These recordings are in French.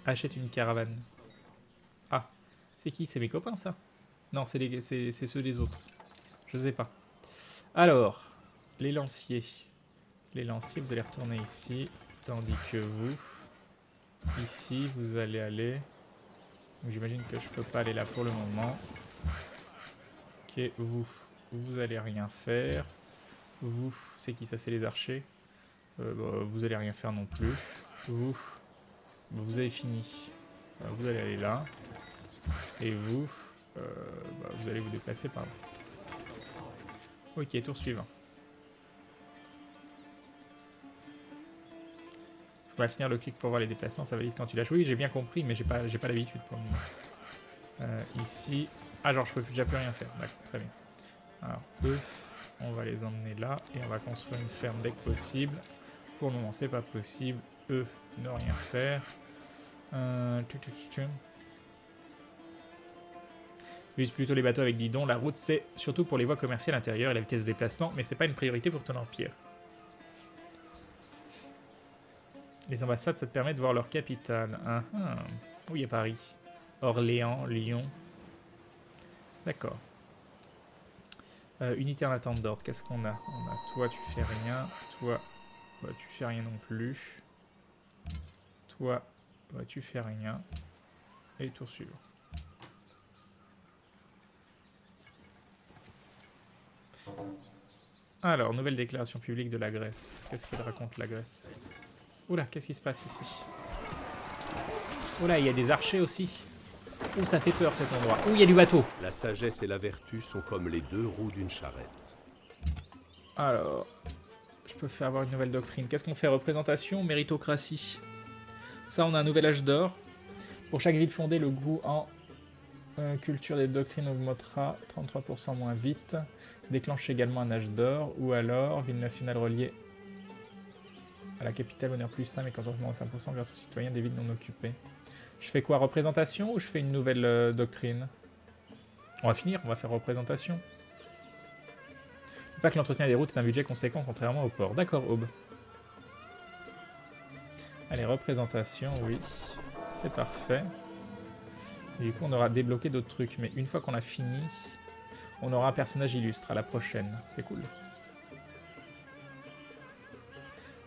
Achète une caravane. Ah, c'est qui? C'est mes copains, ça? Non, c'est ceux des autres. Je sais pas. Alors, les lanciers. Les lanciers, vous allez retourner ici. Tandis que vous, ici, vous allez aller... J'imagine que je peux pas aller là pour le moment. Ok, vous allez rien faire. Vous, c'est qui ça? C'est les archers. Vous allez rien faire non plus. Vous avez fini. Vous allez aller là. Et vous, vous allez vous déplacer par là. Ok, tour suivant. Faut maintenir le clic pour voir les déplacements, ça valide quand tu lâches. Oui, j'ai bien compris, mais j'ai pas l'habitude pour le moment. Ici... Ah, genre, je peux déjà plus rien faire. D'accord, très bien. Alors, eux, on va les emmener là, et on va construire une ferme dès que possible. Pour le moment, c'est pas possible. Eux, ne rien faire. Vise plutôt les bateaux avec guidon. La route, c'est surtout pour les voies commerciales intérieures et la vitesse de déplacement, mais c'est pas une priorité pour ton empire. Les ambassades, ça te permet de voir leur capitale. Où il y a Paris? Orléans, Lyon. D'accord. Unité en attente d'ordre, qu'est-ce qu'on a? On a toi, tu fais rien. Toi, tu fais rien non plus. Toi, tu fais rien. Et tour suivant. Alors, nouvelle déclaration publique de la Grèce. Qu'est-ce qu'elle raconte, la Grèce? Oula, qu'est-ce qui se passe ici? Oula, il y a des archers aussi. Ouh, ça fait peur cet endroit. Ouh, il y a du bateau. La sagesse et la vertu sont comme les deux roues d'une charrette. Alors, je peux faire avoir une nouvelle doctrine. Qu'est-ce qu'on fait? Représentation, méritocratie. Ça, on a un nouvel âge d'or. Pour chaque ville fondée, le goût en culture des doctrines augmentera 33% moins vite. Déclenche également un âge d'or. Ou alors, ville nationale reliée à la capitale, honneur plus 5 et contentement 5% grâce aux citoyens des villes non occupées. Je fais quoi? Représentation ou je fais une nouvelle doctrine? On va finir, on va faire représentation. Pas que l'entretien des routes est un budget conséquent contrairement au port. D'accord, Aube. Allez, représentation, oui. C'est parfait. Et du coup, on aura débloqué d'autres trucs. Mais une fois qu'on a fini, on aura un personnage illustre à la prochaine. C'est cool.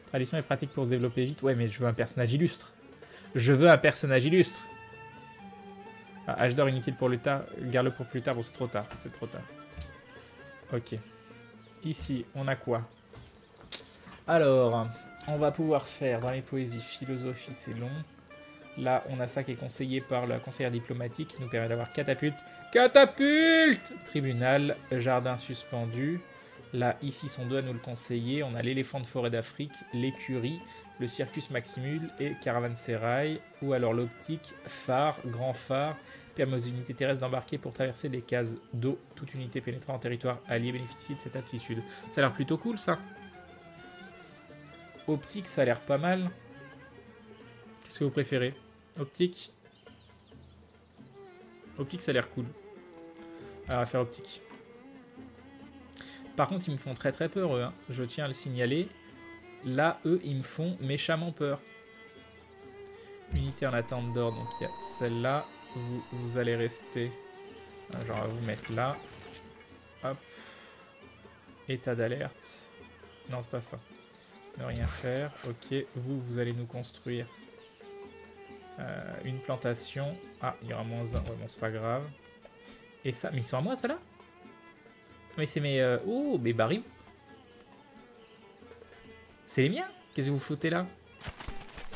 Tradition et pratique pour se développer vite. Ouais, mais je veux un personnage illustre. Je veux un personnage illustre. Ah, âge d'or inutile pour le tard. Garde-le pour plus tard. Bon, c'est trop tard. C'est trop tard. Ok. Ici, on a quoi? Alors, on va pouvoir faire dans les poésies, philosophie, c'est long. Là, on a ça qui est conseillé par la conseillère diplomatique qui nous permet d'avoir catapulte. Catapulte! Tribunal, jardin suspendu. Là, ici, sont deux à nous le conseiller. On a l'éléphant de forêt d'Afrique, l'écurie, le circus Maximule et caravansérail. Ou alors l'optique, phare, grand phare, permet aux unités terrestres d'embarquer pour traverser les cases d'eau. Toute unité pénétrant en territoire allié bénéficie de cette aptitude. Ça a l'air plutôt cool, ça. Optique, ça a l'air pas mal. Qu'est-ce que vous préférez? Optique. Optique, ça a l'air cool. Alors, on va faire optique. Par contre, ils me font très très peur, eux. Hein. Je tiens à le signaler. Là, eux, ils me font méchamment peur. Unité en attente d'ordre. Donc, il y a celle-là. Vous allez rester... Genre, on va vous mettre là. Hop. État d'alerte. Non, c'est pas ça. Ne rien faire. Ok. Vous allez nous construire une plantation. Ah, il y aura moins 1. Ouais, bon, c'est pas grave. Et ça... Mais ils sont à moi, ceux-là? Mais c'est mes... Oh, mais barils. C'est les miens. Qu'est-ce que vous foutez là?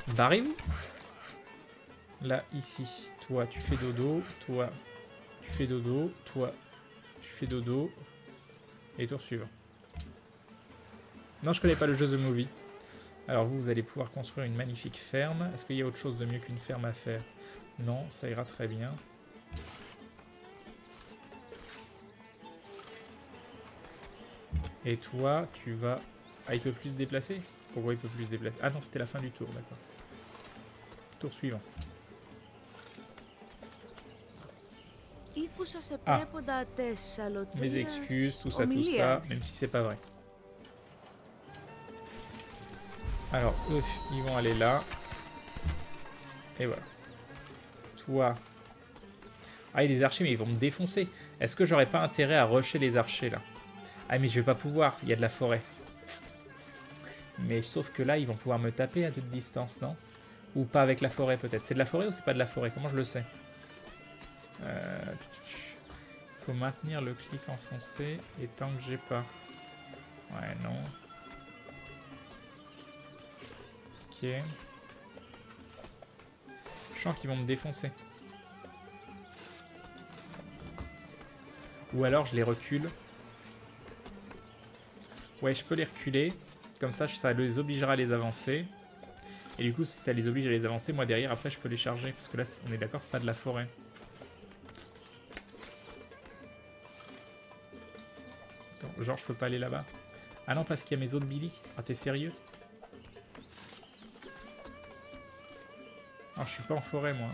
Barrez-vous. Là, ici. Toi, tu fais dodo. Toi, tu fais dodo. Toi, tu fais dodo. Et tour suivant. Non, je connais pas le jeu The Movie. Alors vous allez pouvoir construire une magnifique ferme. Est-ce qu'il y a autre chose de mieux qu'une ferme à faire? Non, ça ira très bien. Et toi, tu vas... Ah, il peut plus se déplacer? Pourquoi il peut plus se déplacer? Ah non, c'était la fin du tour, d'accord. Tour suivant. Ah, mes excuses, tout ça, même si c'est pas vrai. Alors, eux, ils vont aller là. Et voilà. Toi. Ah, il y a des archers, mais ils vont me défoncer. Est-ce que j'aurais pas intérêt à rusher les archers, là? Ah, mais je vais pas pouvoir. Il y a de la forêt. Mais sauf que là, ils vont pouvoir me taper à toute distance, non? Ou pas avec la forêt, peut-être. C'est de la forêt ou c'est pas de la forêt? Comment je le sais? Faut maintenir le clic enfoncé. Et tant que j'ai pas... Ouais, non. Ok. Je sens qu'ils vont me défoncer. Ou alors je les recule. Ouais, je peux les reculer. Comme ça les obligera à les avancer. Et du coup, si ça les oblige à les avancer, moi derrière, après, je peux les charger. Parce que là, on est d'accord, c'est pas de la forêt. Attends, genre, je peux pas aller là-bas. Ah non, parce qu'il y a mes autres Billy. Ah, t'es sérieux? Ah, je suis pas en forêt, moi.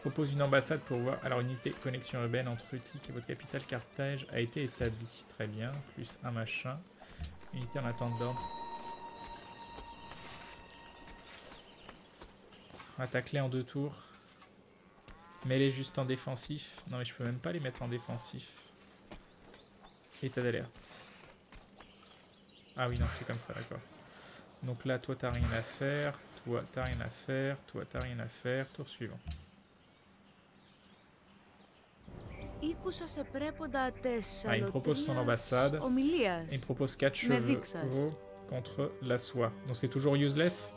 Propose une ambassade pour voir. Alors, unité connexion urbaine entre Utique et votre capitale Carthage a été établie. Très bien. Plus un machin. Unité en attente d'ordre. Attaque-les en 2 tours. Mets-les juste en défensif. Non, mais je peux même pas les mettre en défensif. État d'alerte. Ah oui, non, c'est comme ça, d'accord. Donc là, toi, t'as rien à faire. Toi, t'as rien à faire. Toi, t'as rien à faire. Tour suivant. Ah, il me propose son ambassade. Il me propose 4 chevaux contre la soie. Donc c'est toujours useless.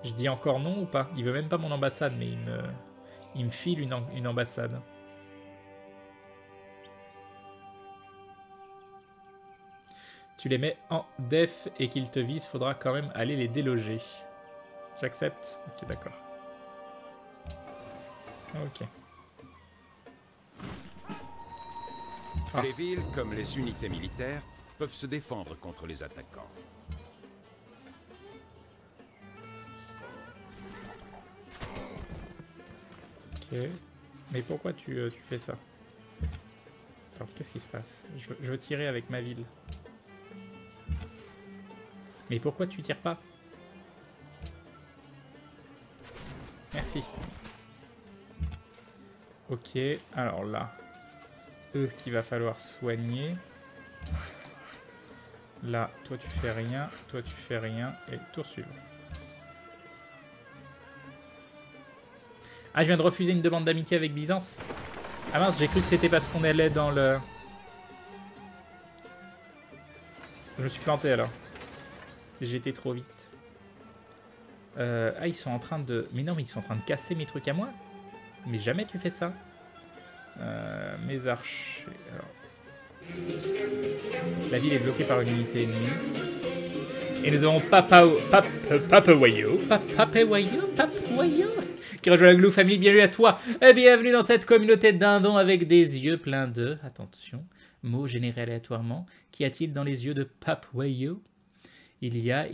Je dis encore non ou pas? Il veut même pas mon ambassade, mais il me file une ambassade. Tu les mets en def et qu'ils te visent, faudra quand même aller les déloger. J'accepte. Ok, d'accord. Ok. Ah. Les villes, comme les unités militaires, peuvent se défendre contre les attaquants. Ok. Mais pourquoi tu fais ça? Attends, qu'est-ce qui se passe? Je veux tirer avec ma ville. Mais pourquoi tu tires pas? Merci. Ok, alors là, eux qu'il va falloir soigner. Là, toi tu fais rien, toi tu fais rien, et tour suivant. Ah, je viens de refuser une demande d'amitié avec Byzance. Ah mince, j'ai cru que c'était parce qu'on allait dans le... Je me suis planté alors. J'ai été trop vite. Ah, ils sont en train de... Mais non, mais ils sont en train de casser mes trucs à moi. Mais jamais tu fais ça. Mes archers. Alors. La ville est bloquée par une unité ennemie. Et nous avons Papawayo qui rejoint la Glou Family. Bienvenue à toi. Et bienvenue dans cette communauté de dindons avec des yeux pleins de... Attention, mot généré aléatoirement. Qu'y a-t-il dans les yeux de Papawayo? Il y a...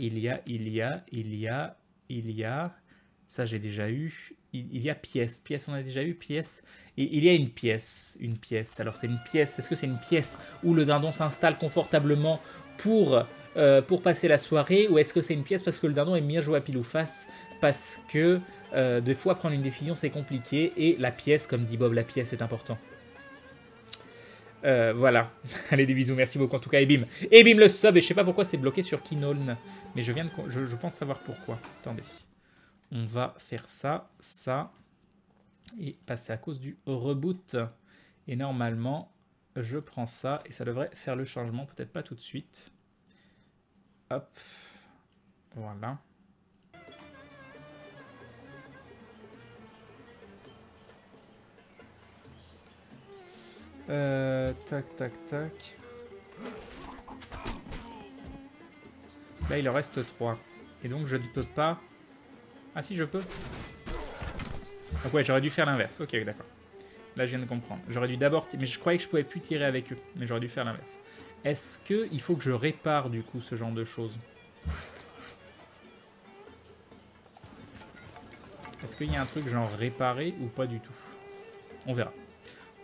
Ça, j'ai déjà eu. Il y a pièce. Pièce, on a déjà eu. Pièce. Et il y a une pièce. Une pièce. Alors, c'est une pièce. Est-ce que c'est une pièce où le dindon s'installe confortablement pour passer la soirée? Ou est-ce que c'est une pièce parce que le dindon aime bien jouer à pile ou face? Parce que des fois, prendre une décision, c'est compliqué. Et la pièce, comme dit Bob, la pièce est important. Voilà. Allez, des bisous. Merci beaucoup en tout cas. Et bim. Et bim le sub. Et je sais pas pourquoi c'est bloqué sur Kinoln. Mais je pense savoir pourquoi. Attendez. On va faire ça, ça, et passer à cause du reboot. Et normalement, je prends ça, et ça devrait faire le changement, peut-être pas tout de suite. Hop, voilà. Tac, tac, tac. Là, il en reste 3. Et donc, je ne peux pas... Ah si, je peux. Donc ouais, j'aurais dû faire l'inverse. Ok, d'accord. Là, je viens de comprendre. J'aurais dû d'abord... Mais je croyais que je pouvais plus tirer avec eux. Mais j'aurais dû faire l'inverse. Est-ce qu'il faut que je répare, du coup, ce genre de choses? Est-ce qu'il y a un truc genre réparer ou pas du tout? On verra.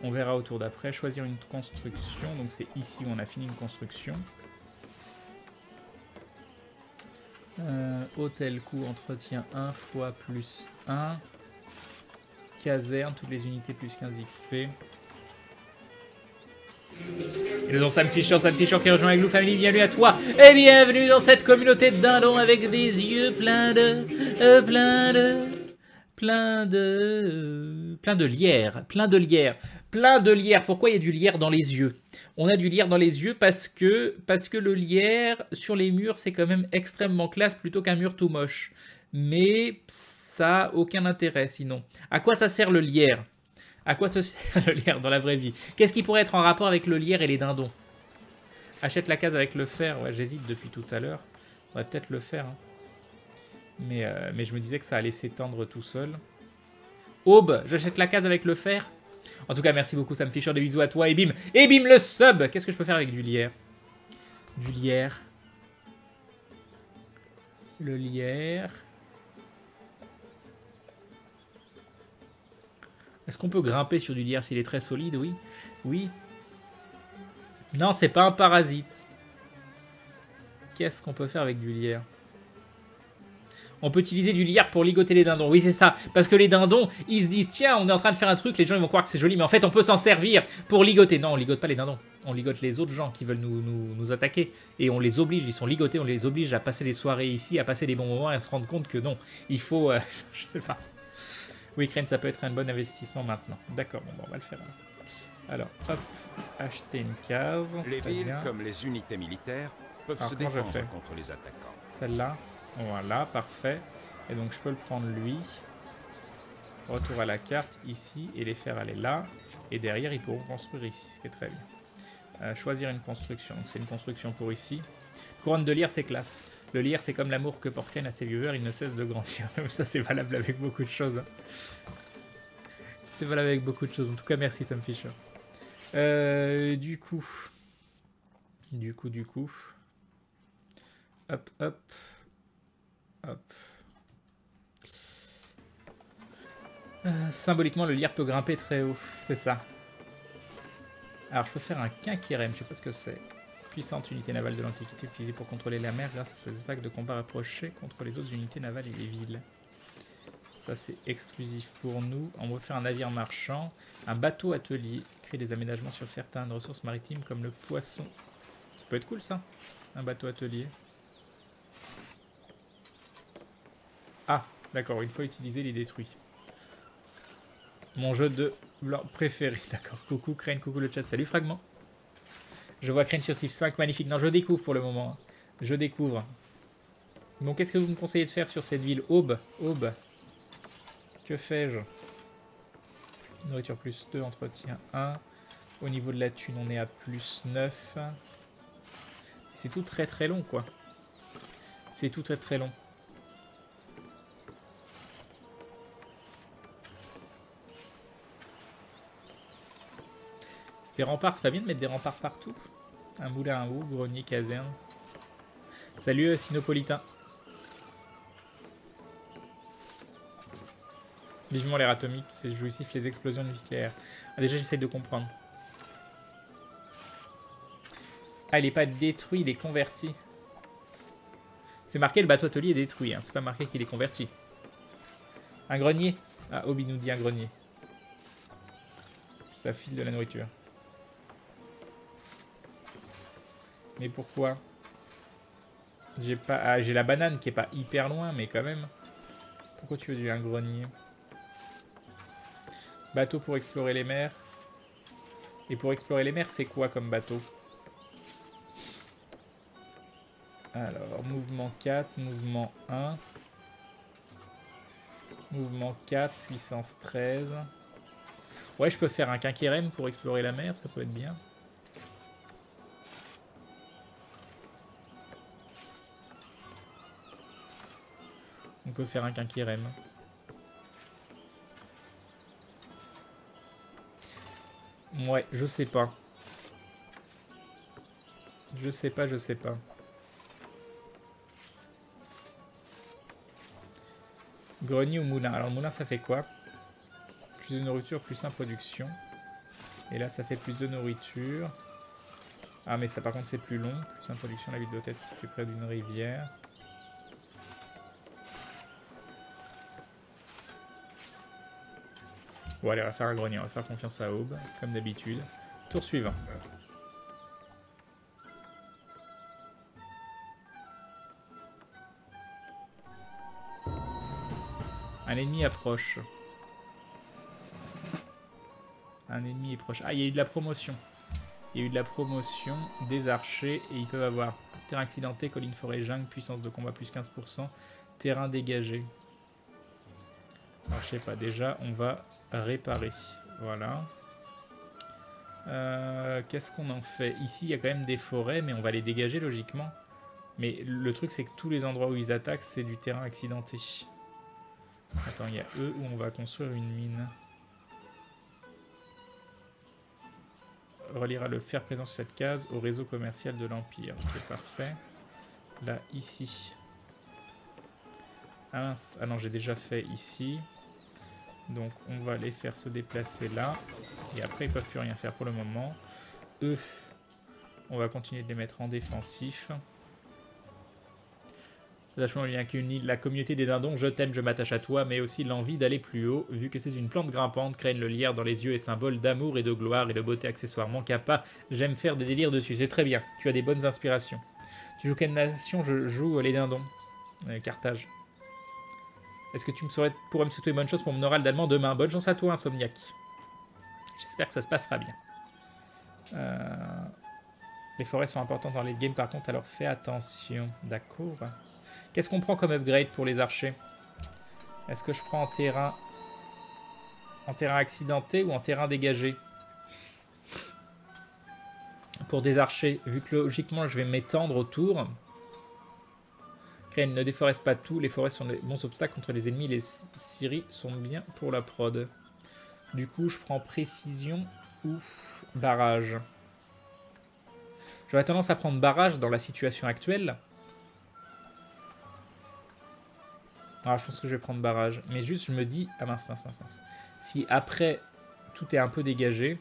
On verra au tour d'après. Choisir une construction. Donc c'est ici où on a fini une construction. Hôtel, coût, entretien 1 fois plus 1. Caserne, toutes les unités plus 15 XP. Et nous avons Sam Fisher qui rejoint la Glue Family. Bienvenue à toi et bienvenue dans cette communauté de dindons avec des yeux plein de lierre. Pourquoi il y a du lierre dans les yeux? On a du lierre dans les yeux parce que le lierre sur les murs c'est quand même extrêmement classe plutôt qu'un mur tout moche. Mais ça a aucun intérêt sinon. À quoi ça sert le lierre? À quoi se sert le lierre dans la vraie vie? Qu'est-ce qui pourrait être en rapport avec le lierre et les dindons? Achète la case avec le fer. Ouais, j'hésite depuis tout à l'heure. On va peut-être le faire. Hein. Mais je me disais que ça allait s'étendre tout seul. Aube, j'achète la case avec le fer. En tout cas, merci beaucoup Sam Fisher. Des bisous à toi. Et bim le sub. Qu'est-ce que je peux faire avec du lierre? Du lierre. Le lierre. Est-ce qu'on peut grimper sur du lierre s'il est très solide? Oui. Oui. Non, c'est pas un parasite. Qu'est-ce qu'on peut faire avec du lierre? On peut utiliser du lierre pour ligoter les dindons. Oui, c'est ça. Parce que les dindons, ils se disent, tiens, on est en train de faire un truc, les gens ils vont croire que c'est joli, mais en fait, on peut s'en servir pour ligoter. Non, on ligote pas les dindons. On ligote les autres gens qui veulent nous attaquer. Et on les oblige, ils sont ligotés, on les oblige à passer des soirées ici, à passer des bons moments et à se rendre compte que non, il faut... je sais pas. Oui, Crane, ça peut être un bon investissement maintenant. D'accord, bon, on va le faire. Alors, hop, acheter une case. Les villes, comme les unités militaires, peuvent se défendre contre les attaquants. Celle-là, voilà, parfait. Et donc, je peux le prendre lui. Retour à la carte, ici, et les faire aller là. Et derrière, ils pourront construire ici, ce qui est très bien. Choisir une construction. Donc, c'est une construction pour ici. Couronne de lierre, c'est classe. Le lierre, c'est comme l'amour que porte Ken à ses viewers, il ne cesse de grandir. Même ça, c'est valable avec beaucoup de choses. Hein. C'est valable avec beaucoup de choses. En tout cas, merci Sam Fisher. Du coup. Hop, hop. Hop. Symboliquement, le lierre peut grimper très haut. C'est ça. Alors, je peux faire un quinquérème. Je sais pas ce que c'est. Puissante unité navale de l'Antiquité utilisée pour contrôler la mer grâce à ses attaques de combat rapprochées contre les autres unités navales et les villes. Ça, c'est exclusif pour nous. On va faire un navire marchand. Un bateau atelier. Créer des aménagements sur certaines ressources maritimes comme le poisson. Ça peut être cool, ça. Un bateau atelier. Ah, d'accord. Une fois utilisé, il est détruit. Mon jeu de blanc préféré. D'accord. Coucou Crane, coucou le chat. Salut Fragment. Je vois Crane sur Civ 5, magnifique. Non, je découvre pour le moment. Je découvre. Bon, qu'est-ce que vous me conseillez de faire sur cette ville? Aube. Aube. Que fais-je? Nourriture plus 2, entretien 1. Au niveau de la thune, on est à plus 9. C'est tout très très long, quoi. C'est tout très très long. Des remparts, c'est pas bien de mettre des remparts partout? Un moulin à eau, grenier, caserne. Salut Sinopolitain. Vivement l'air atomique, c'est jouissif les explosions nucléaires. Ah, déjà j'essaie de comprendre. Ah, il est pas détruit, il est converti. C'est marqué le bateau atelier est détruit, hein. C'est pas marqué qu'il est converti. Un grenier. Ah, Obi nous dit un grenier. Ça file de la nourriture. Mais pourquoi? J'ai pas... Ah, j'ai la banane qui est pas hyper loin, mais quand même. Pourquoi tu veux un grenier? Bateau pour explorer les mers. Et pour explorer les mers, c'est quoi comme bateau? Alors, mouvement 4, mouvement 1. Mouvement 4, puissance 13. Ouais, je peux faire un quinquérème pour explorer la mer, ça peut être bien. On peut faire un quinquérème. Ouais, je sais pas. Je sais pas. Grenier ou moulin? Alors, moulin, ça fait quoi? Plus de nourriture, plus 1 production. Et là, ça fait plus de nourriture. Ah, mais ça, par contre, c'est plus long. Plus 1 production, la ville doit être située près d'une rivière. Bon, allez, on va faire un grenier. On va faire confiance à Aube, comme d'habitude. Tour suivant. Un ennemi approche. Un ennemi est proche. Ah, il y a eu de la promotion. Il y a eu de la promotion des archers et ils peuvent avoir terrain accidenté, colline, forêt, jungle, puissance de combat plus 15%, terrain dégagé. Alors je sais pas, déjà on va réparer. Voilà. Qu'est-ce qu'on en fait? Ici il y a quand même des forêts mais on va les dégager logiquement. Mais le truc c'est que tous les endroits où ils attaquent c'est du terrain accidenté. Attends, il y a eux où on va construire une mine. Reliera le fer présent sur cette case au réseau commercial de l'Empire. Ok, parfait. Là, ici. Ah mince, ah non, j'ai déjà fait ici. Donc, on va les faire se déplacer là. Et après, ils peuvent plus rien faire pour le moment. Eux, on va continuer de les mettre en défensif. Lâchement, il y a qu'une île. La communauté des dindons, je t'aime, je m'attache à toi, mais aussi l'envie d'aller plus haut, vu que c'est une plante grimpante, craignent le lierre dans les yeux et symbole d'amour et de gloire et de beauté accessoirement kappa. J'aime faire des délires dessus, c'est très bien. Tu as des bonnes inspirations. Tu joues quelle nation? Je joue les dindons. Carthage. Est-ce que tu pourrais me souhaiter une bonne chose pour mon oral d'allemand demain? Bonne chance à toi, Insomniac. J'espère que ça se passera bien. Les forêts sont importantes dans les games par contre, alors fais attention. D'accord. Qu'est-ce qu'on prend comme upgrade pour les archers? Est-ce que je prends en terrain accidenté ou en terrain dégagé? Pour des archers, vu que logiquement je vais m'étendre autour. Crane, ne déforeste pas tout, les forêts sont des bons obstacles contre les ennemis, les scieries sont bien pour la prod. Du coup, je prends précision ou barrage. J'aurais tendance à prendre barrage dans la situation actuelle. Alors, je pense que je vais prendre barrage. Mais juste, je me dis... Ah mince. Si après, tout est un peu dégagé,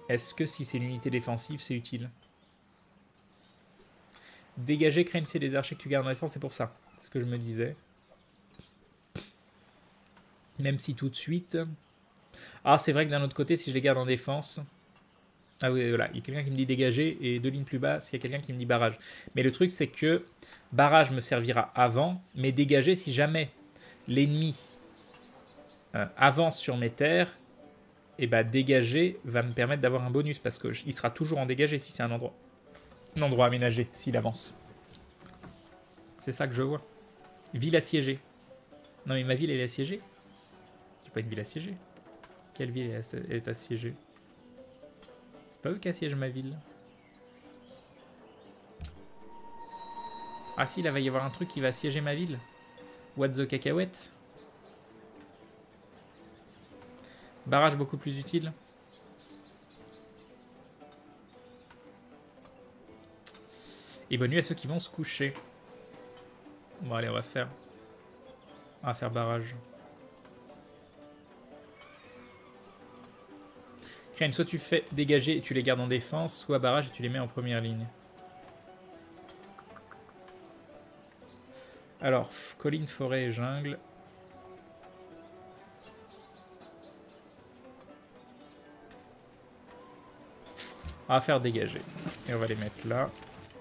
est-ce que si c'est l'unité défensive, c'est utile? Dégager, Crane, c'est les archers que tu gardes en défense, c'est pour ça. C'est ce que je me disais. Même si tout de suite... Ah, c'est vrai que d'un autre côté, si je les garde en défense... Ah oui, voilà, il y a quelqu'un qui me dit dégager, et deux lignes plus bas, il y a quelqu'un qui me dit barrage. Mais le truc, c'est que barrage me servira avant, mais dégager, si jamais l'ennemi avance sur mes terres, et bah dégager va me permettre d'avoir un bonus, parce qu'il sera toujours en dégagé si c'est un endroit aménagé, s'il avance. C'est ça que je vois. Ville assiégée. Non mais ma ville, elle est assiégée. C'est pas une ville assiégée. Quelle ville est assiégée? C'est pas eux qui assiègent ma ville. Ah si, là va y avoir un truc qui va assiéger ma ville. What the cacahuète. Barrage beaucoup plus utile. Et bonne nuit à ceux qui vont se coucher. Bon allez, on va faire barrage. Crane, soit tu fais dégager et tu les gardes en défense, soit barrage et tu les mets en première ligne. Alors, colline, forêt et jungle. On va faire dégager. Et on va les mettre là.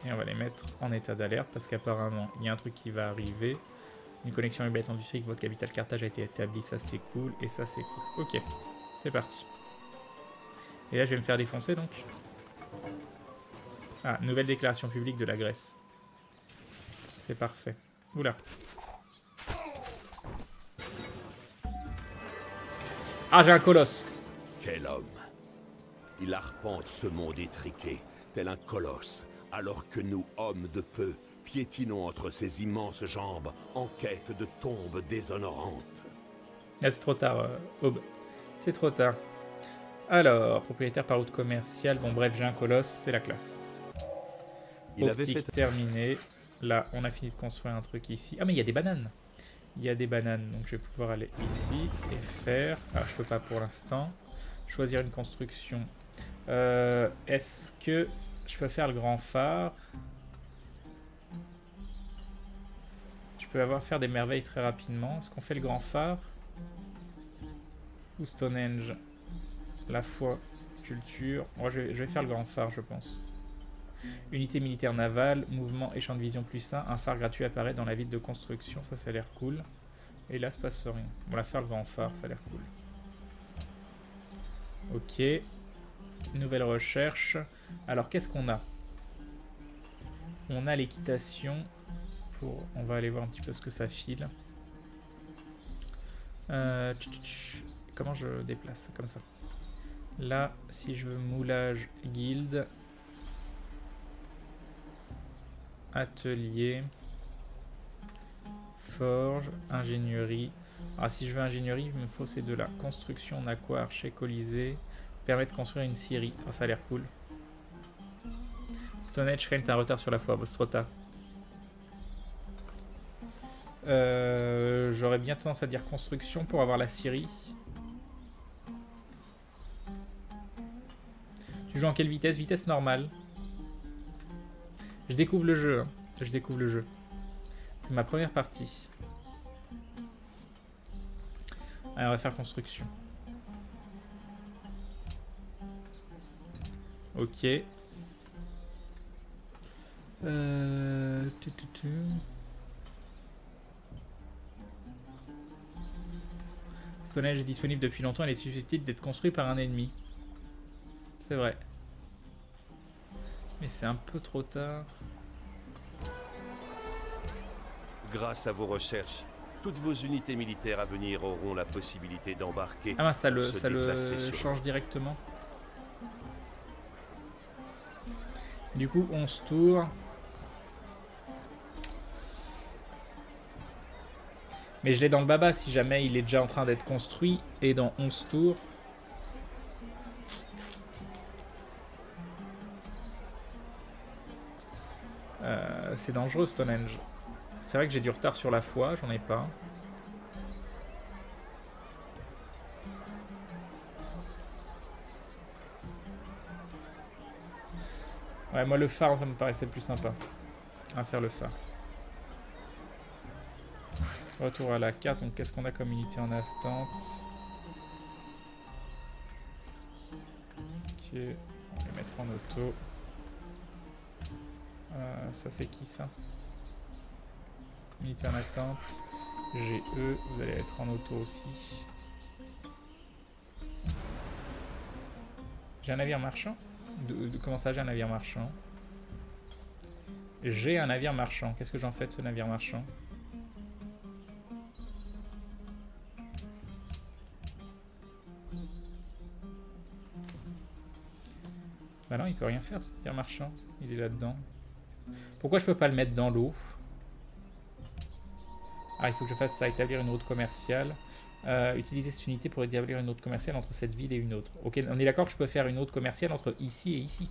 Et on va les mettre en état d'alerte parce qu'apparemment, il y a un truc qui va arriver. Une connexion UBET industrielle avec votre capitale Carthage a été établie. Ça, c'est cool. Et ça, c'est cool. Ok, c'est parti. Et là, je vais me faire défoncer, donc. Ah, nouvelle déclaration publique de la Grèce. C'est parfait. Oula. Ah, j'ai un colosse. Quel homme! Il arpente ce monde étriqué, tel un colosse, alors que nous, hommes de peu, piétinons entre ses immenses jambes, en quête de tombes déshonorantes. Ah, c'est trop tard, Aube. C'est trop tard. Alors, propriétaire par route commerciale. Bon, bref, j'ai un colosse, c'est la classe. Il avait fait terminé. Là, on a fini de construire un truc ici. Ah, mais il y a des bananes. Il y a des bananes, donc je vais pouvoir aller ici et faire... Ah, je peux pas pour l'instant. Choisir une construction. Est-ce que je peux faire le grand phare? Je peux faire des merveilles très rapidement. Est-ce qu'on fait le grand phare? Ou Stonehenge. La foi, culture. Moi, je vais faire le grand phare, je pense. Unité militaire navale, mouvement et champ de vision plus 1. Un phare gratuit apparaît dans la ville de construction. Ça a l'air cool. Et là, se passe rien. On va faire le grand phare, ça a l'air cool. Ok. Nouvelle recherche. Alors, qu'est-ce qu'on a? On a l'équitation. On va aller voir un petit peu ce que ça file. Comment je déplace? Comme ça. Là, si je veux moulage, guilde, atelier, forge, ingénierie. Ah, si je veux ingénierie, il me faut ces deux-là. Construction, Naqua, archer, colisée. Permet de construire une scierie. Ah, ça a l'air cool. Stonehenge, Shrine, t'as un retard sur la foi. Bon, c'est trop tard. J'aurais bien tendance à dire construction pour avoir la scierie. Tu joues en quelle vitesse? Vitesse normale. Je découvre le jeu. Hein. Je découvre le jeu. C'est ma première partie. Allez, on va faire construction. Ok. Stonehenge est disponible depuis longtemps. Elle est susceptible d'être construite par un ennemi. C'est vrai. Mais c'est un peu trop tard. Grâce à vos recherches, toutes vos unités militaires à venir auront la possibilité d'embarquer. Ah mince, ça le change directement. Du coup, 11 tours. Mais je l'ai dans le baba si jamais il est déjà en train d'être construit. Et dans 11 tours... c'est dangereux Stonehenge. C'est vrai que j'ai du retard sur la foi, j'en ai pas. Ouais, moi le phare, ça me paraissait plus sympa. On va faire le phare. Retour à la carte, donc qu'est-ce qu'on a comme unité en attente? Ok, on va les mettre en auto. Ça c'est qui ça? Unité en attente. GE, vous allez être en auto aussi. J'ai un navire marchand? Comment ça j'ai un navire marchand? J'ai un navire marchand. Qu'est-ce que j'en fais de ce navire marchand? Bah non, il peut rien faire ce navire marchand. Il est là-dedans. Pourquoi je peux pas le mettre dans l'eau? Ah, il faut que je fasse ça. Établir une route commerciale. Utiliser cette unité pour établir une route commerciale entre cette ville et une autre. Ok, on est d'accord que je peux faire une route commerciale entre ici et ici.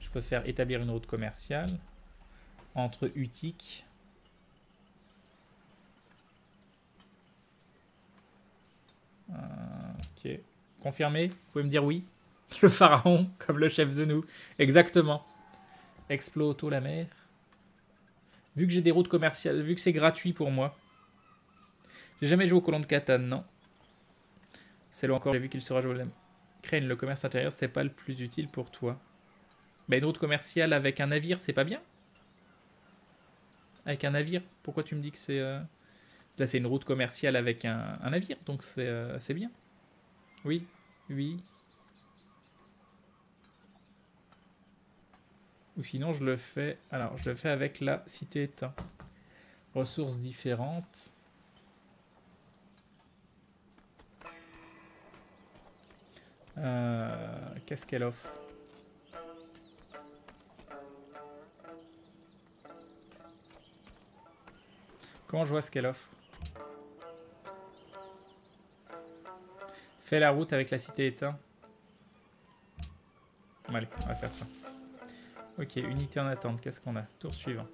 Je peux faire établir une route commerciale entre Utique. Ok. Confirmé? Vous pouvez me dire oui? Le pharaon, comme le chef de nous. Exactement. Explo auto la mer. Vu que j'ai des routes commerciales, vu que c'est gratuit pour moi. J'ai jamais joué au colon de Catane, non. C'est là encore, j'ai vu qu'il sera joué. Crane, le commerce intérieur, c'est pas le plus utile pour toi. Bah, une route commerciale avec un navire, c'est pas bien? Avec un navire? Pourquoi tu me dis que c'est... Là, c'est une route commerciale avec un navire, donc c'est bien. Oui, oui. Ou sinon, je le fais... Alors, je le fais avec la cité éteint. Ressources différentes. Qu'est-ce qu'elle offre? Comment je vois ce qu'elle offre? Fais la route avec la cité éteint. Bon, allez, on va faire ça. Ok, unité en attente. Qu'est-ce qu'on a? Tour suivant.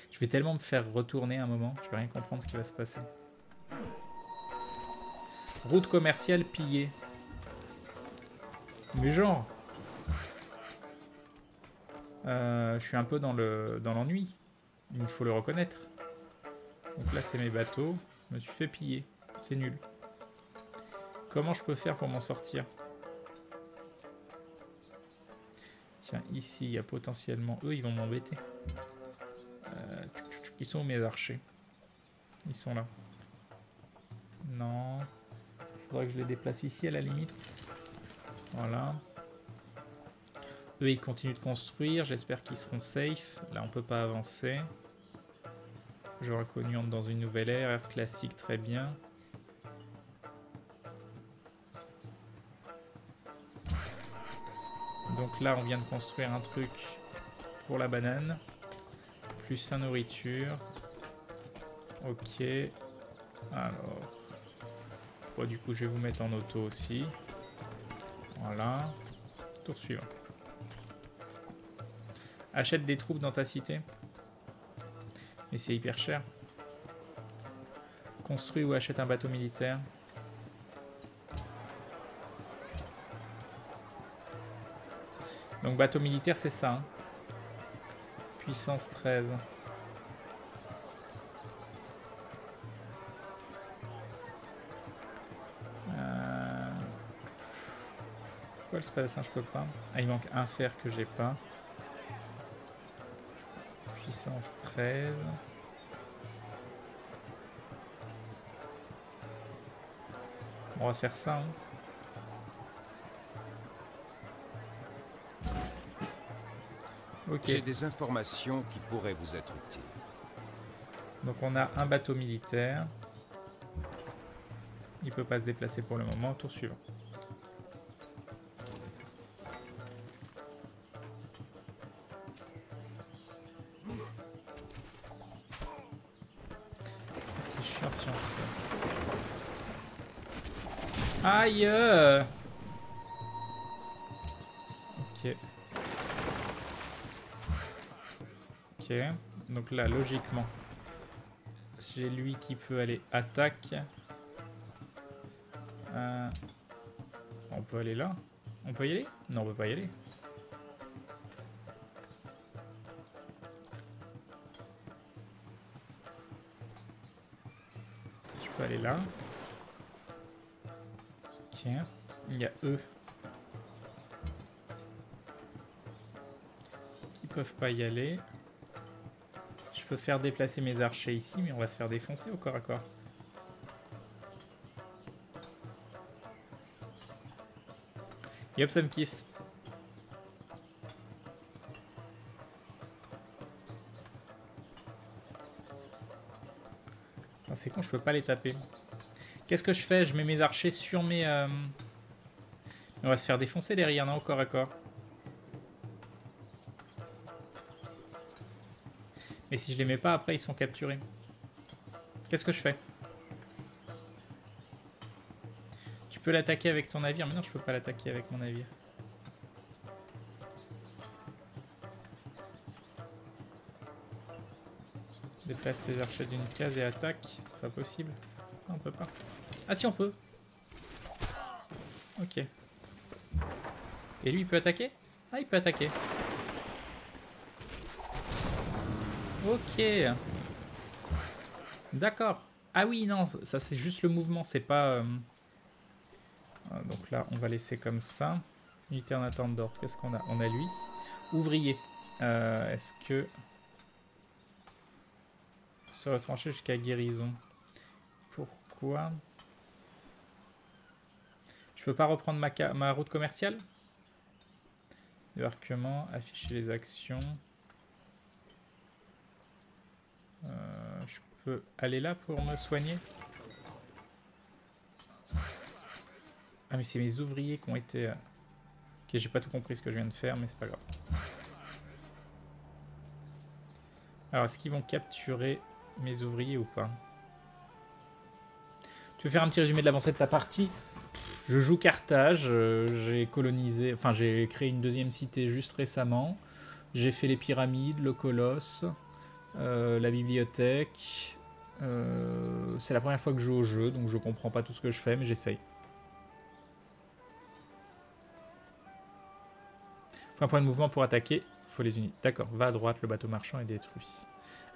Je vais tellement me faire retourner un moment. Je vais rien comprendre ce qui va se passer. Route commerciale pillée. Mais genre... je suis un peu dans l'ennui. Il faut le reconnaître. Donc là, c'est mes bateaux. Je me suis fait piller. C'est nul. Comment je peux faire pour m'en sortir? Tiens, ici, il y a potentiellement... Eux, ils vont m'embêter. Ils sont où mes archers? Ils sont là. Non. Il faudrait que je les déplace ici, à la limite. Voilà. Eux, ils continuent de construire. J'espère qu'ils seront safe. Là, on peut pas avancer. J'aurais connu dans une nouvelle ère classique, très bien. Donc là, on vient de construire un truc pour la banane. Plus sa nourriture. Ok. Alors. Bon, du coup, je vais vous mettre en auto aussi. Voilà. Tour suivant. Achète des troupes dans ta cité. Mais c'est hyper cher. Construis ou achète un bateau militaire. Donc bateau militaire, c'est ça. Hein. Puissance 13. Pourquoi le spadassin je peux pas? Ah, il manque un fer que j'ai pas. Puissance 13. On va faire ça. Hein. Ok. J'ai des informations qui pourraient vous être utiles. Donc on a un bateau militaire. Il peut pas se déplacer pour le moment. Tour suivant. C'est chiant si on se... Aïe. Ok. Ok. Donc là, logiquement, j'ai lui qui peut aller attaque. On peut aller là. On peut y aller? Non, on peut pas y aller. Je peux aller là. Ok. Il y a eux qui peuvent pas y aller. Je peux faire déplacer mes archers ici, mais on va se faire défoncer au corps à corps. Et hop, ça me kiss. C'est con, je peux pas les taper. Qu'est-ce que je fais? Je mets mes archers sur mes... On va se faire défoncer derrière, non? Au corps à corps. Mais si je les mets pas, après, ils sont capturés. Qu'est-ce que je fais? Tu peux l'attaquer avec ton navire, mais non, je peux pas l'attaquer avec mon navire. Déplace tes archers d'une case et attaque. C'est pas possible. Non, on peut pas. Ah si, on peut. Ok. Et lui, il peut attaquer? Ah, il peut attaquer. Ok. D'accord. Ah oui, non, ça c'est juste le mouvement, c'est pas... Donc là, on va laisser comme ça. Unité en attente d'ordre. Qu'est-ce qu'on a? On a lui. Ouvrier. Est-ce que... Se retrancher jusqu'à guérison. Pourquoi? Je peux pas reprendre ma route commerciale? Débarquement. Afficher les actions. Je peux aller là pour me soigner? Ah mais c'est mes ouvriers qui ont été... Ok, j'ai pas tout compris ce que je viens de faire, mais c'est pas grave. Alors, est-ce qu'ils vont capturer mes ouvriers ou pas? Tu veux faire un petit résumé de l'avancée de ta partie? Je joue Carthage, j'ai colonisé... Enfin, j'ai créé une deuxième cité juste récemment. J'ai fait les pyramides, le colosse, la bibliothèque. C'est la première fois que je joue au jeu, donc je comprends pas tout ce que je fais, mais j'essaye. Faut un point de mouvement pour attaquer. Faut les unités. D'accord, va à droite, le bateau marchand est détruit.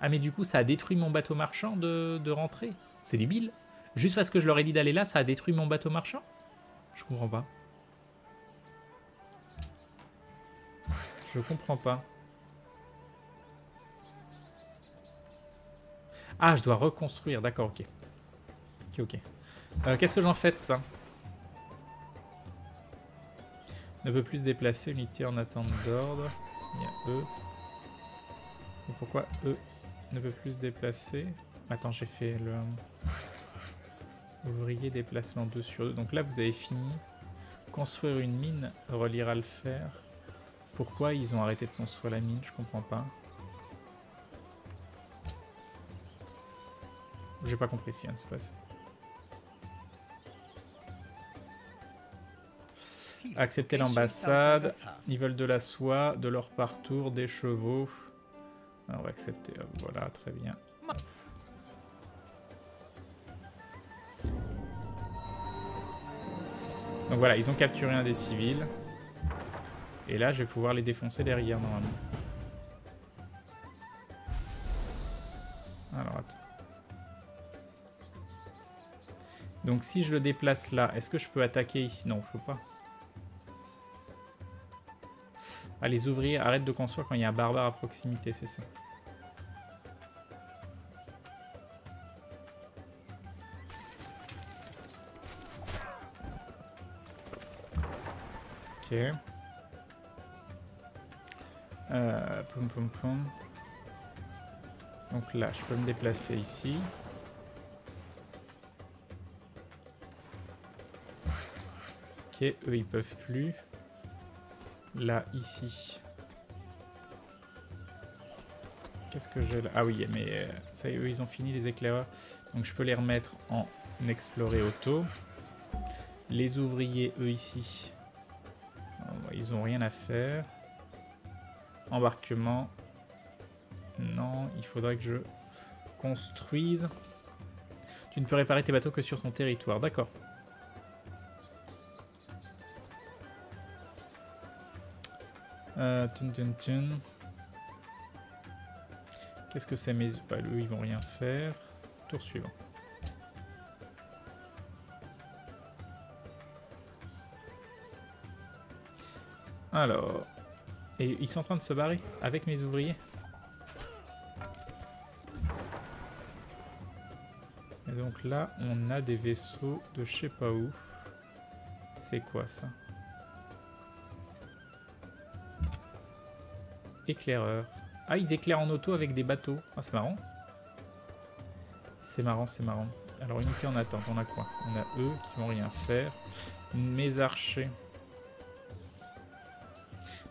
Ah mais du coup ça a détruit mon bateau marchand de rentrer. C'est débile. Juste parce que je leur ai dit d'aller là, ça a détruit mon bateau marchand? Je comprends pas. Je comprends pas. Ah, je dois reconstruire. D'accord, ok. Ok. Qu'est-ce que j'en fais de ça? Ne peut plus se déplacer, unité en attente d'ordre. Il y a eux. Et pourquoi eux ne peut plus se déplacer? Attends, j'ai fait le... Ouvrier déplacement 2 sur 2. Donc là, vous avez fini. Construire une mine reliera le fer. Pourquoi ils ont arrêté de construire la mine? Je comprends pas. J'ai pas compris ce qui vient de se passer. Accepter l'ambassade. Ils veulent de la soie, de l'or par tour, des chevaux. Ah, on va accepter. Voilà, très bien. Donc voilà, ils ont capturé un des civils. Et là, je vais pouvoir les défoncer derrière, normalement. Alors, attends. Donc si je le déplace là, est-ce que je peux attaquer ici? Non, je peux pas. Ah, les ouvriers arrêtent de construire quand il y a un barbare à proximité, c'est ça. Ok. Poum poum poum. Donc là, je peux me déplacer ici. Ok, eux ils peuvent plus. Là, ici. Qu'est-ce que j'ai là? Ah oui, mais ça y est, eux ils ont fini les éclaireurs. Donc je peux les remettre en explorer auto. Les ouvriers, eux ici. Ils ont rien à faire. Embarquement. Non, il faudrait que je construise. Tu ne peux réparer tes bateaux que sur ton territoire. D'accord. Qu'est-ce que c'est? Mais bah, eux, ils vont rien faire. Tour suivant. Alors... Et ils sont en train de se barrer avec mes ouvriers. Et donc là, on a des vaisseaux de je sais pas où. C'est quoi ça? Éclaireur. Ah, ils éclairent en auto avec des bateaux. Ah, c'est marrant. C'est marrant, c'est marrant. Alors, unité en attente, on a quoi? On a eux qui vont rien faire. Mes archers.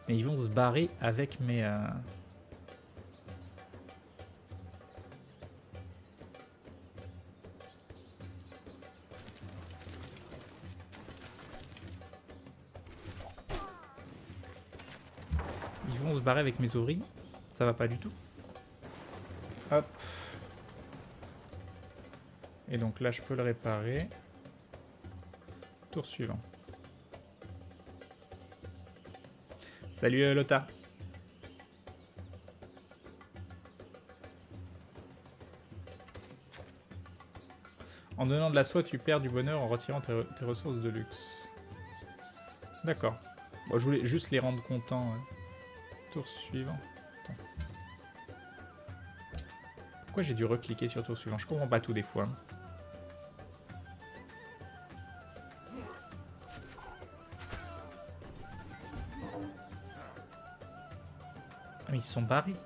Mais ils vont se barrer avec mes... Ils vont se barrer avec mes ouvriers. Ça va pas du tout. Hop. Et donc là, je peux le réparer. Tour suivant. Salut Lothar. En donnant de la soie, tu perds du bonheur en retirant tes ressources de luxe. D'accord. Bon, je voulais juste les rendre contents. Tour suivant. Attends. Pourquoi j'ai dû recliquer sur tour suivant? Je comprends pas tout des fois. Ah, ils se sont barrés.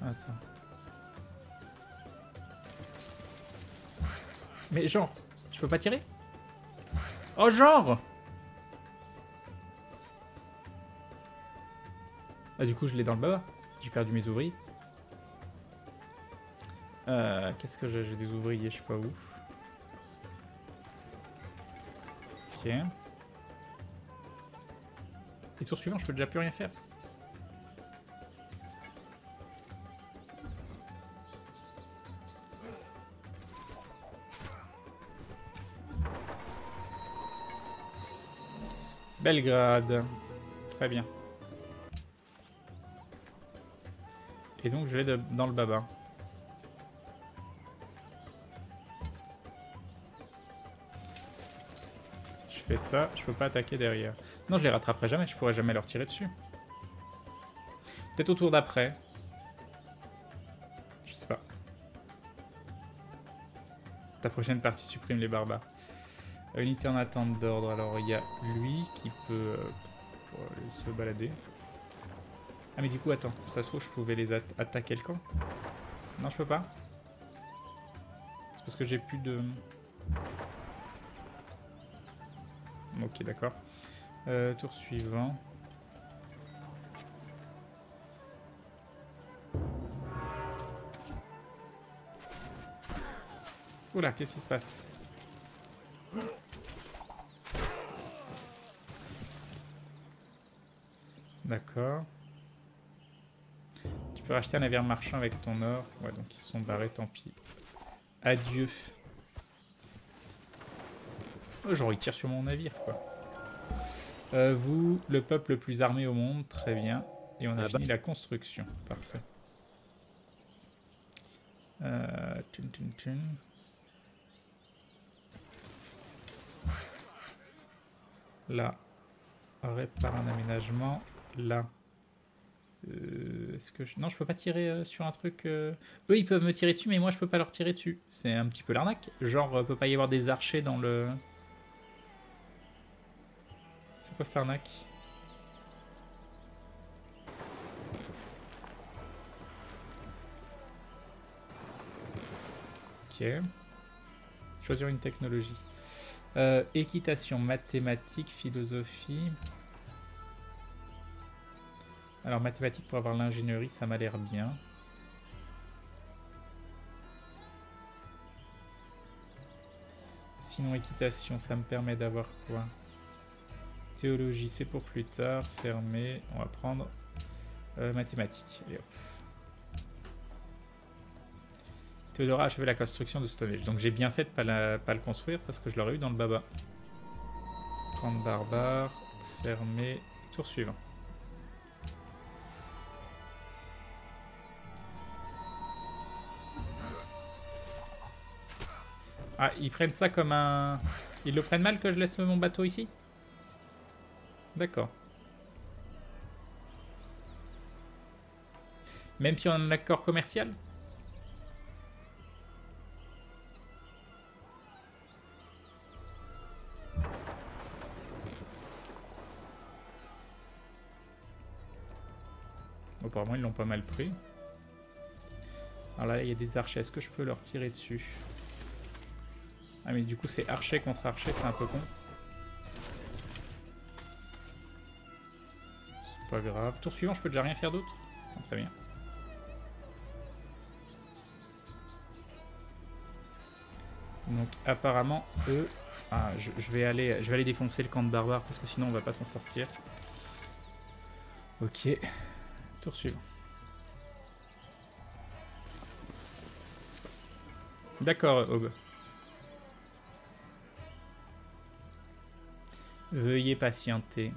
Attends. Mais genre, je peux pas tirer? Oh genre! Ah du coup je l'ai dans le baba. J'ai perdu mes ouvriers. Qu'est-ce que j'ai? J'ai des ouvriers, je sais pas où. Ok. Et tour suivant, je peux déjà plus rien faire. Belgrade. Très bien. Et donc je vais dans le baba. Si je fais ça, je peux pas attaquer derrière. Non, je les rattraperai jamais, je pourrai jamais leur tirer dessus. Peut-être au tour d'après. Je sais pas. Ta prochaine partie supprime les barbares. Unité en attente d'ordre. Alors il y a lui qui peut se balader. Ah mais du coup attends, ça se trouve je pouvais les attaquer le camp. Non je peux pas. C'est parce que j'ai plus de... Ok d'accord. Tour suivant. Oula, qu'est-ce qui se passe? D'accord. Tu peux racheter un navire marchand avec ton or. Ouais, donc ils se sont barrés, tant pis. Adieu. Oh, genre, ils tirent sur mon navire, quoi. Vous, le peuple le plus armé au monde, très bien. Et on a fini la construction. Parfait. Là. Répare un aménagement. Là. Est-ce que non, je peux pas tirer sur un truc. Eux, ils peuvent me tirer dessus, mais moi, je peux pas leur tirer dessus. C'est un petit peu l'arnaque. Genre, peut pas y avoir des archers dans le... C'est quoi cette arnaque? Ok. Choisir une technologie. Équitation, mathématiques, philosophie. Alors, mathématiques pour avoir l'ingénierie, ça m'a l'air bien. Sinon, équitation, ça me permet d'avoir quoi? Théologie, c'est pour plus tard. Fermé. On va prendre mathématiques. Allez, hop. Théodora a achevé la construction de Stonehenge. Donc j'ai bien fait de pas le construire parce que je l'aurais eu dans le baba. Camp de barbare. Fermé. Tour suivant. Ah, ils prennent ça comme un... Ils le prennent mal que je laisse mon bateau ici? D'accord. Même si on a un accord commercial? Apparemment, ils l'ont pas mal pris. Alors là, il y a des archers. Est-ce que je peux leur tirer dessus? Ah, mais du coup, c'est archer contre archer. C'est un peu con. C'est pas grave. Tour suivant, je peux déjà rien faire d'autre? Ah, très bien. Donc, apparemment, eux... Ah, je vais aller défoncer le camp de barbares parce que sinon, on va pas s'en sortir. Ok. Tour suivant. D'accord, Aube. Veuillez patienter.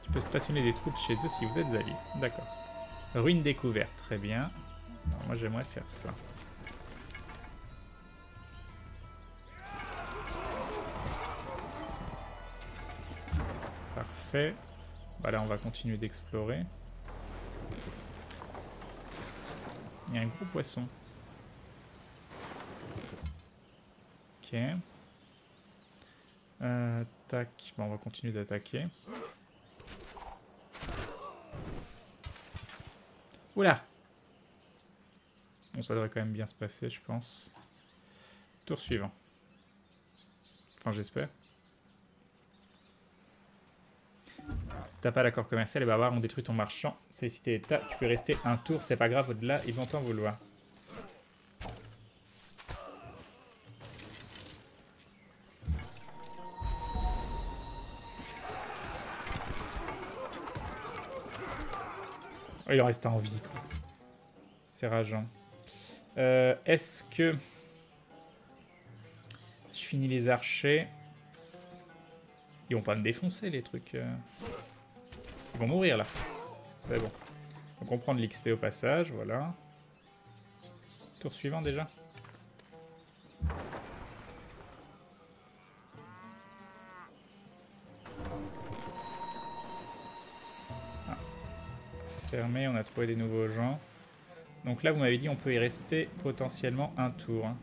Tu peux stationner des troupes chez eux si vous êtes alliés. D'accord. Ruine découverte, très bien. Alors, moi, j'aimerais faire ça. Parfait. Bah là, on va continuer d'explorer. Il y a un gros poisson. Ok. Tac. Bon, on va continuer d'attaquer. Oula! Bon, ça devrait quand même bien se passer, je pense. Tour suivant. Enfin, j'espère. T'as pas l'accord commercial, les barbares ont détruit ton marchand. C'est cité état, tu peux rester un tour, c'est pas grave, au-delà, ils vont t'en vouloir. Oh, il en reste en vie. C'est rageant. Est-ce que je Je finis les archers. Ils vont pas me défoncer les trucs. Ils vont mourir là. C'est bon. Donc on prend de l'XP au passage, voilà. Tour suivant déjà. Ah. Fermé, on a trouvé des nouveaux gens. Donc là vous m'avez dit on peut y rester potentiellement un tour. Hein.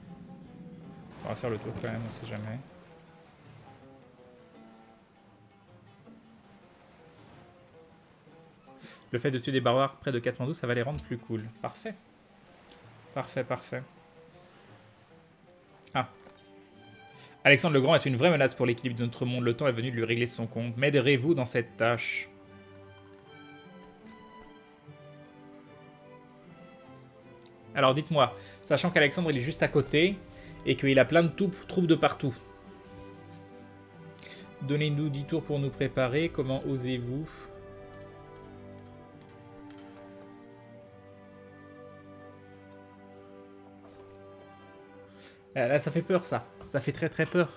On va faire le tour quand même, on sait jamais. Le fait de tuer des barbares près de Katmandou, ça va les rendre plus cool. Parfait. Parfait, parfait. Ah. Alexandre le Grand est une vraie menace pour l'équilibre de notre monde. Le temps est venu de lui régler son compte. M'aiderez-vous dans cette tâche? Alors dites-moi, sachant qu'Alexandre il est juste à côté et qu'il a plein de troupes de partout. Donnez-nous 10 tours pour nous préparer. Comment osez-vous? Là, ça fait peur, ça. Ça fait très très peur.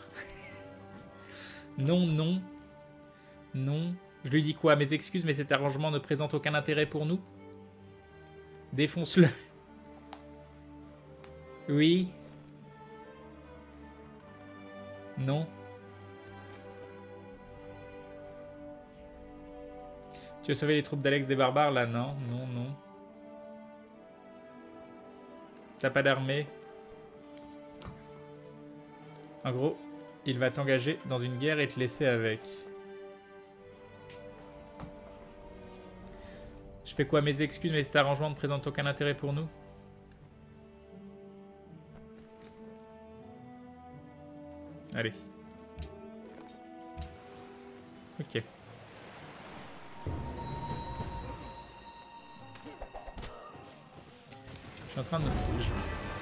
Non, non. Non. Je lui dis quoi? Mes excuses, mais cet arrangement ne présente aucun intérêt pour nous. Défonce-le. Oui. Non. Tu veux sauver les troupes d'Alex des barbares, là? Non, non, non. T'as pas d'armée? En gros, il va t'engager dans une guerre et te laisser avec. Je fais quoi? Mes excuses, mais cet arrangement ne présente aucun intérêt pour nous. Allez. Ok. Je suis en train de...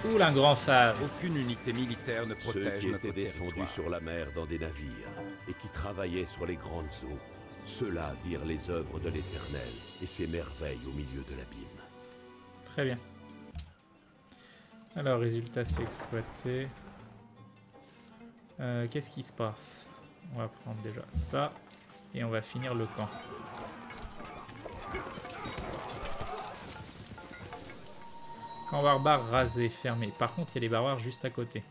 Ouh, un grand phare. Aucune unité militaire ne Ceux protège qui notre étaient descendus territoire. sur la mer dans des navires et qui travaillaient sur les grandes eaux, ceux-là virent les œuvres de l'Éternel et ses merveilles au milieu de l'abîme. Très bien. Alors, résultat, c'est exploité. Qu'est-ce qui se passe? On va prendre déjà ça. Et on va finir le camp. Camp barbare rasé, fermé. Par contre, il y a les barbares juste à côté.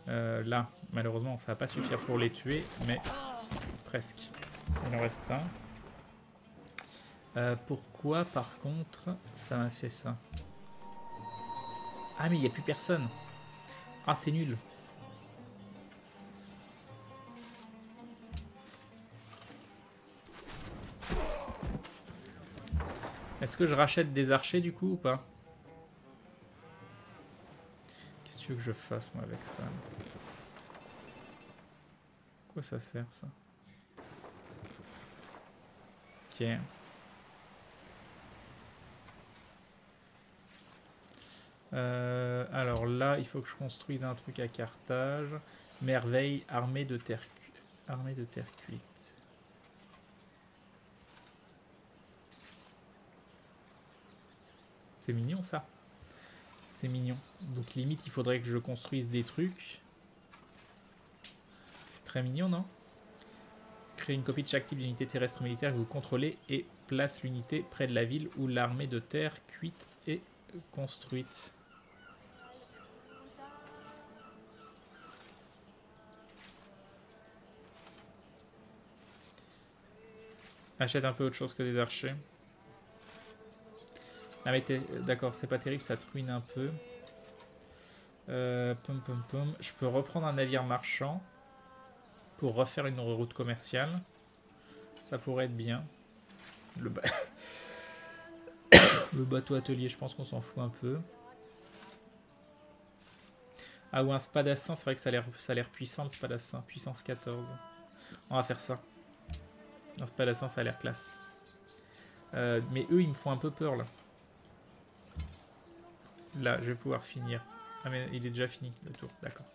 Là, malheureusement, ça va pas suffire pour les tuer, mais presque. Il en reste un. Pourquoi, par contre, ça m'a fait ça? Ah, mais il n'y a plus personne. Ah, c'est nul. Est-ce que je rachète des archers, du coup, ou pas? Qu'est-ce que tu veux que je fasse, moi, avec ça? Quoi ça sert, ça? Ok. Alors là, il faut que je construise un truc à Carthage. Merveille, armée de terre cuite. C'est mignon, ça. C'est mignon. Donc limite, il faudrait que je construise des trucs. C'est très mignon, non? Créer une copie de chaque type d'unité terrestre militaire que vous contrôlez et place l'unité près de la ville où l'armée de terre cuite est construite. Achète un peu autre chose que des archers. Ah mais d'accord, c'est pas terrible, ça te ruine un peu. Je peux reprendre un navire marchand pour refaire une route commerciale. Ça pourrait être bien. Le bateau atelier, je pense qu'on s'en fout un peu. Ah, ou un spadassin, c'est vrai que ça a l'air puissant, le spadassin. Puissance 14. On va faire ça. Un spadassin, ça a l'air classe. Mais eux, ils me font un peu peur, là. Là, je vais pouvoir finir. Ah, mais il est déjà fini, le tour. D'accord.